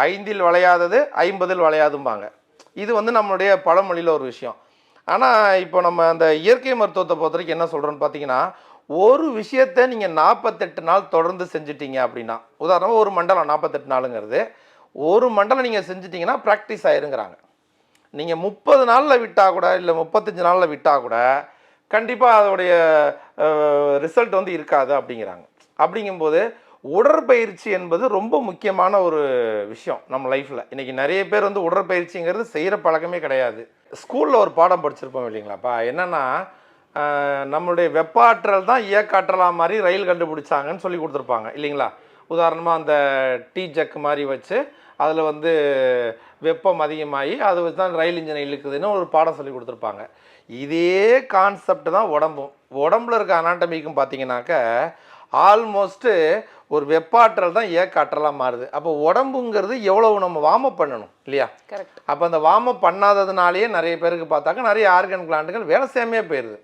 5இல் வளையாதது 50இல் வளையாதும்பாங்க. இது வந்து நம்மளுடைய பழமொழியில் ஒரு விஷயம். ஆனால் இப்போ நம்ம அந்த இயற்கை மருத்துவத்தை பொறுத்த வரைக்கும் என்ன சொல்கிறோன்னு பார்த்தீங்கன்னா, ஒரு விஷயத்தை நீங்கள் 48 நாள் தொடர்ந்து செஞ்சிட்டீங்க அப்படின்னா, உதாரணமாக ஒரு மண்டலம் 48 நாளுங்கிறது, ஒரு மண்டலம் நீங்கள் செஞ்சிட்டிங்கன்னா ப்ராக்டிஸ் ஆயிருங்கிறாங்க. நீங்கள் 30 நாளில் விட்டால் கூட, இல்லை 35 நாளில் விட்டால் கூட, கண்டிப்பாக அதோடைய ரிசல்ட் வந்து இருக்காது அப்படிங்கிறாங்க. அப்படிங்கும்போது உடற்பயிற்சி என்பது ரொம்ப முக்கியமான ஒரு விஷயம் நம்ம லைஃப்பில். இன்றைக்கி நிறைய பேர் வந்து உடற்பயிற்சிங்கிறது செய்கிற பழக்கமே கிடையாது. ஸ்கூலில் ஒரு பாடம் படிச்சிருப்போம் இல்லைங்களாப்பா, என்னென்னா நம்மளுடைய வெப்ப ஆற்றல் தான் இயக்காற்றலாக மாதிரி ரயில் கண்டுபிடிச்சாங்கன்னு சொல்லி கொடுத்துருப்பாங்க இல்லைங்களா. உதாரணமாக அந்த டீ ஜக் மாதிரி வச்சு அதில் வந்து வெப்பம் அதிகமாகி அது வச்சு தான் ரயில் இன்ஜினை இழுக்குதுன்னு ஒரு பாடம் சொல்லி கொடுத்துருப்பாங்க. இதே கான்செப்ட் தான் உடம்புல இருக்க அனாட்டமிக்கும் பார்த்தீங்கன்னாக்க ஆல்மோஸ்ட்டு ஒரு வெப்பாற்றல் தான் இயக்காற்றலாக மாறுது. அப்போ உடம்புங்கிறது எவ்வளவு நம்ம வார்ம் அப் பண்ணணும் இல்லையா. கரெக்ட். அப்போ அந்த வார்ம் அப் பண்ணாததுனாலேயே நிறைய பேருக்கு பார்த்தாக்க நிறைய ஆர்கன் கிளாண்டுகள் வேலை செய்யாமையே போயிடுது.